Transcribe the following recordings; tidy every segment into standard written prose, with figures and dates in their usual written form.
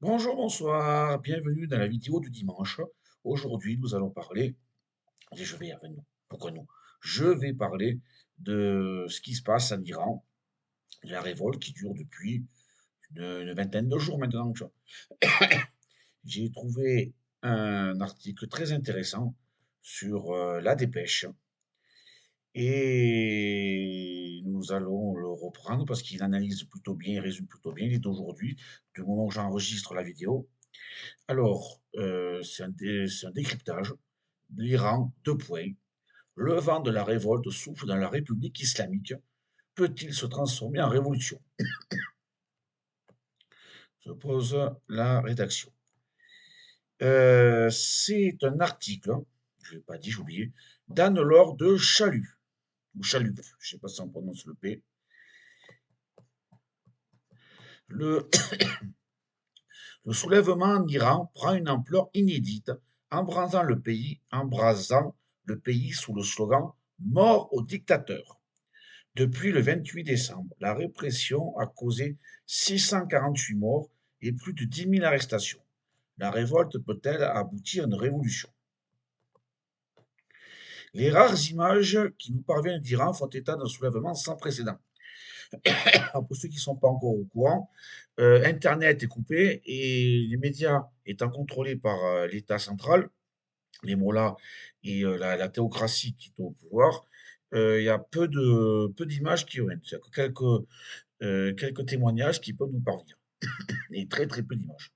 Bonjour, bonsoir, bienvenue dans la vidéo du dimanche. Aujourd'hui, nous allons parler, et je vais avec nous, pourquoi nous? Je vais parler de ce qui se passe en Iran, la révolte qui dure depuis une vingtaine de jours maintenant. J'ai trouvé un article très intéressant sur la Dépêche et nous allons le reprendre parce qu'il analyse plutôt bien, il résume plutôt bien. Il est d'aujourd'hui, du moment où j'enregistre la vidéo. Alors, c'est un décryptage. L'Iran, 2 points. Le vent de la révolte souffle dans la République islamique. Peut-il se transformer en révolution? Se pose la rédaction. C'est un article, je l'ai pas dit, j'ai oublié, d'Anne-Laure de Chalut, ou Chalup, je ne sais pas si on prononce le P. Le, le soulèvement en Iran prend une ampleur inédite, embrasant le pays sous le slogan Mort aux dictateurs. Depuis le 28 décembre, la répression a causé 648 morts et plus de 10 000 arrestations. La révolte peut-elle aboutir à une révolution? Les rares images qui nous parviennent d'Iran font état d'un soulèvement sans précédent. Pour ceux qui ne sont pas encore au courant, Internet est coupé et les médias étant contrôlés par l'État central, les mollahs et la théocratie qui est au pouvoir, il y a peu d'images qui reviennent. Il y a que quelques témoignages qui peuvent nous parvenir, et très très peu d'images.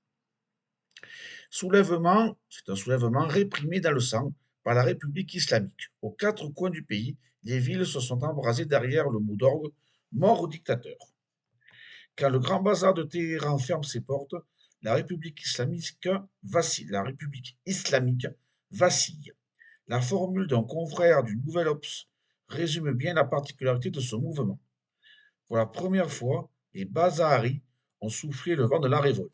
Soulèvement, c'est un soulèvement réprimé dans le sang par la République islamique. Aux quatre coins du pays, les villes se sont embrasées derrière le mot d'ordre mort au dictateur. Quand le grand bazar de Téhéran ferme ses portes, la République islamique vacille. La formule d'un confrère du Nouvel Obs résume bien la particularité de ce mouvement. Pour la première fois, les Bazaharis ont soufflé le vent de la révolte.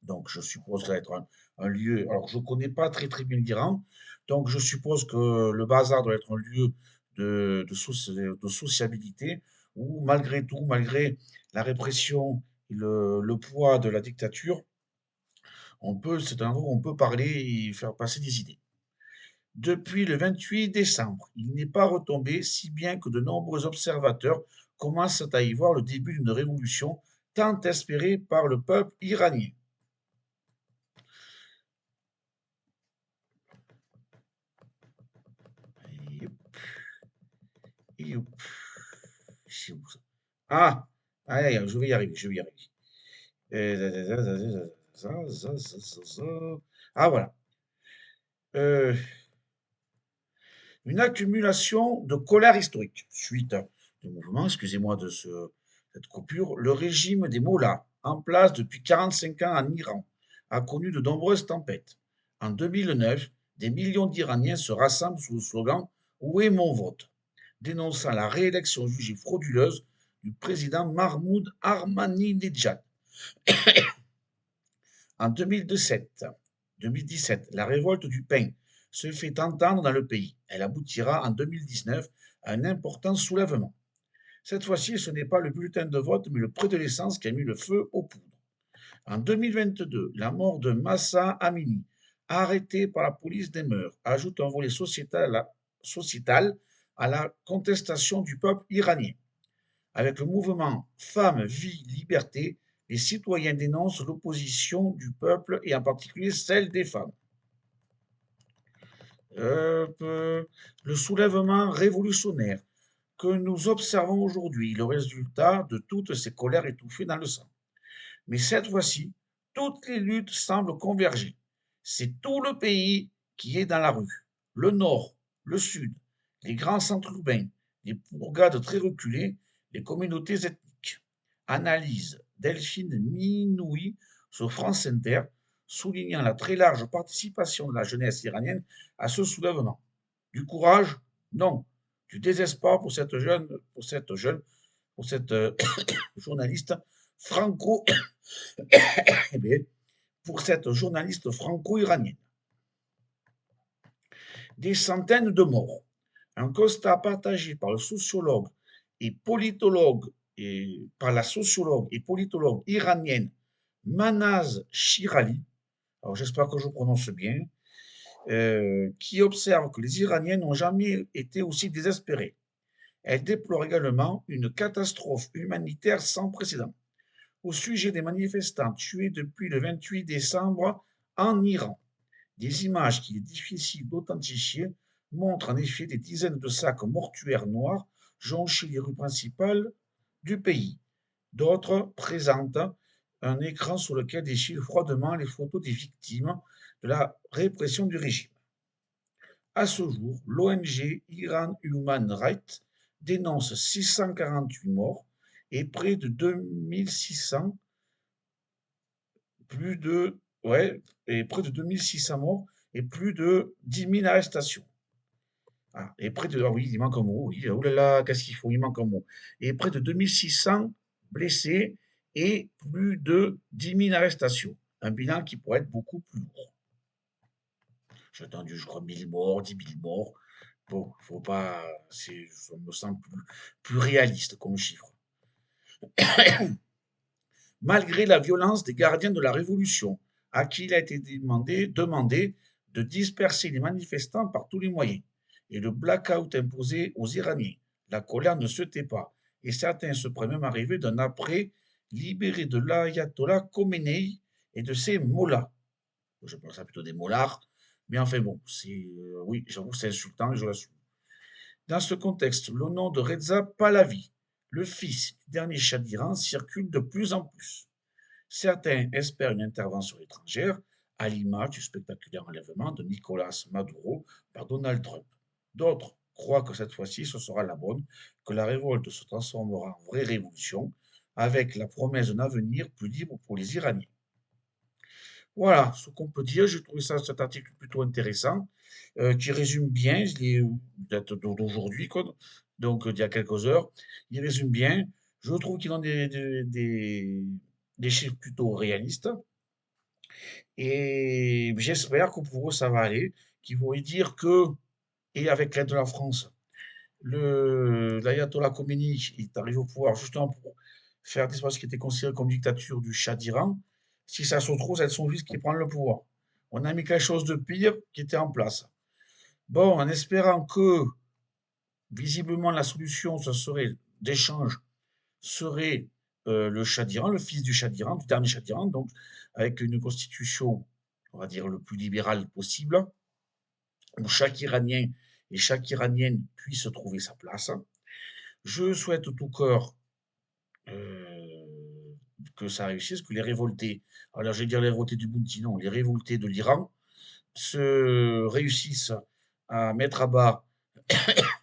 Donc, je suppose que ça va être un lieu. Alors, je ne connais pas très très bien l'Iran, donc je suppose que le bazar doit être un lieu de sociabilité où, malgré tout, malgré la répression et le poids de la dictature, c'est un endroit où on peut parler et faire passer des idées. Depuis le 28 décembre, il n'est pas retombé, si bien que de nombreux observateurs commencent à y voir le début d'une révolution tant espérée par le peuple iranien. C'est où ça? Ah! Aïe, aïe, je vais y arriver, je vais y arriver. Ah voilà. Euh, une accumulation de colère historique. Suite du mouvement, excusez-moi cette coupure, le régime des mollahs, en place depuis 45 ans en Iran, a connu de nombreuses tempêtes. En 2009, des millions d'Iraniens se rassemblent sous le slogan Où est mon vote, dénonçant la réélection jugée frauduleuse du président Mahmoud Ahmadinejad. En 2017, la révolte du pain se fait entendre dans le pays. Elle aboutira en 2019 à un important soulèvement. Cette fois-ci, ce n'est pas le bulletin de vote, mais le prix de l'essence qui a mis le feu aux poudres. En 2022, la mort de Massa Amini, arrêté par la police des mœurs, ajoute un volet sociétal à la contestation du peuple iranien. Avec le mouvement Femmes, Vie, Liberté, les citoyens dénoncent l'opposition du peuple et en particulier celle des femmes. Le soulèvement révolutionnaire que nous observons aujourd'hui est le résultat de toutes ces colères étouffées dans le sang. Mais cette fois-ci, toutes les luttes semblent converger. C'est tout le pays qui est dans la rue. Le nord, le sud, les grands centres urbains, les bourgades très reculées, les communautés ethniques. Analyse Delphine Minoui sur France Inter, soulignant la très large participation de la jeunesse iranienne à ce soulèvement. Du courage? Non. Du désespoir pour cette journaliste franco pour cette journaliste franco-iranienne. Des centaines de morts. Un constat partagé par le sociologue et politologue et par la sociologue et politologue iranienne Manaz Shirali, alors j'espère que je prononce bien, qui observe que les Iraniens n'ont jamais été aussi désespérés. Elle déplore également une catastrophe humanitaire sans précédent au sujet des manifestants tués depuis le 28 décembre en Iran. Des images qu'il est difficile d'authentifier montrent en effet des dizaines de sacs mortuaires noirs jonchant les rues principales du pays. D'autres présentent un écran sur lequel défilent froidement les photos des victimes de la répression du régime. À ce jour, l'ONG Iran Human Rights dénonce 648 morts et près de 2600 plus de ouais et près de 2600 morts et plus de 10 000 arrestations. Ah, et près de ah oui, il manque un mot, oui, oh là là, qu'est-ce qu'il faut? Il manque un mot. Et près de 2600 blessés et plus de 10 000 arrestations. Un bilan qui pourrait être beaucoup plus lourd. J'ai entendu, je crois, 1000 morts, 10 000 morts. Bon, faut pas, ça me semble plus réaliste comme chiffre. Malgré la violence des gardiens de la Révolution, à qui il a été demandé de disperser les manifestants par tous les moyens, et le blackout imposé aux Iraniens. La colère ne se tait pas, et certains se pourraient même arriver d'un après libéré de l'ayatollah Khomeini et de ses mollahs. Je pense ça plutôt des mollards, mais enfin bon, oui, j'avoue, c'est insultant et je l'assume. Dans ce contexte, le nom de Reza Pahlavi, le fils du dernier Shah d'Iran, circule de plus en plus. Certains espèrent une intervention étrangère, à l'image du spectaculaire enlèvement de Nicolas Maduro par Donald Trump. D'autres croient que cette fois-ci ce sera la bonne, que la révolte se transformera en vraie révolution, avec la promesse d'un avenir plus libre pour les Iraniens. Voilà ce qu'on peut dire. J'ai trouvé cet article plutôt intéressant, qui résume bien, d'aujourd'hui, donc d'il y a quelques heures. Il résume bien. Je trouve qu'il donne des chiffres plutôt réalistes. Et j'espère que pour eux, ça va aller, qu'ils vont y dire que, et avec l'aide de la France, l'ayatollah Khomeini est arrivé au pouvoir justement pour faire disparaître ce qui était considéré comme dictature du Shah d'Iran. Si ça se trouve, c'est son fils qui prend le pouvoir. On a mis quelque chose de pire qui était en place. Bon, en espérant que, visiblement, la solution, ce serait d'échange, serait le Shah d'Iran, le fils du Shah d'Iran, du dernier Shah d'Iran, donc avec une constitution, on va dire, le plus libérale possible, où chaque Iranien et chaque Iranienne puisse trouver sa place. Je souhaite de tout cœur que ça réussisse, que les révoltés, alors je vais dire les révoltés du Bounty, non, les révoltés de l'Iran, se réussissent à mettre à bas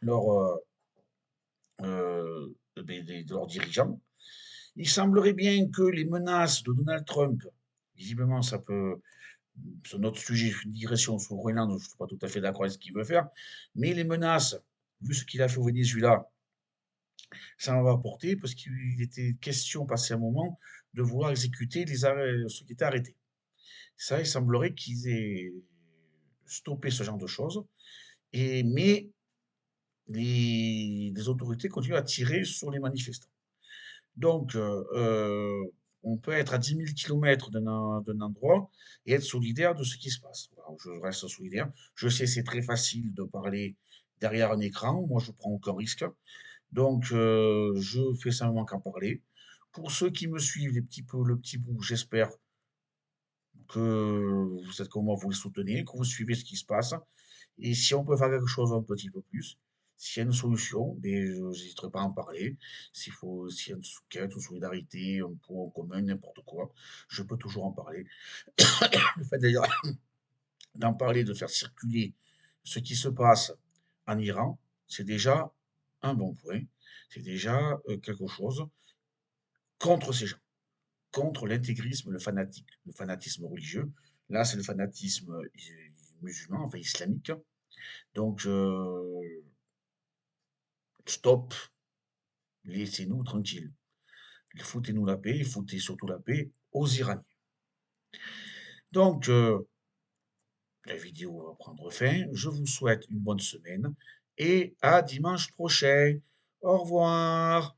leurs leurs dirigeants. Il semblerait bien que les menaces de Donald Trump, visiblement ça peut, c'est notre sujet, une digression sur le Groenland, je ne suis pas tout à fait d'accord avec ce qu'il veut faire, mais les menaces, vu ce qu'il a fait au Venezuela, ça en va porter parce qu'il était question, passé un moment, de vouloir exécuter ceux qui étaient arrêtés. Ça, il semblerait qu'ils aient stoppé ce genre de choses, mais les autorités continuent à tirer sur les manifestants. Donc, on peut être à 10 000 kilomètres d'un endroit et être solidaire de ce qui se passe. Voilà, je reste solidaire. Je sais, c'est très facile de parler derrière un écran. Moi, je prends aucun risque. Donc, je fais simplement qu'en parler. Pour ceux qui me suivent, le petit bout, j'espère que vous êtes comme moi, vous le soutenez, que vous suivez ce qui se passe. Et si on peut faire quelque chose un petit peu plus, s'il y a une solution, ben, je n'hésiterai pas à en parler. S'il y a une quête, une solidarité, un point commun, n'importe quoi, je peux toujours en parler. Le fait d'ailleurs d'en parler, de faire circuler ce qui se passe en Iran, c'est déjà un bon point. C'est déjà quelque chose contre ces gens, contre l'intégrisme, le fanatisme religieux. Là, c'est le fanatisme musulman, enfin islamique. Donc, stop, laissez-nous tranquilles. Foutez-nous la paix, foutez surtout la paix aux Iraniens. Donc, la vidéo va prendre fin. Je vous souhaite une bonne semaine et à dimanche prochain. Au revoir.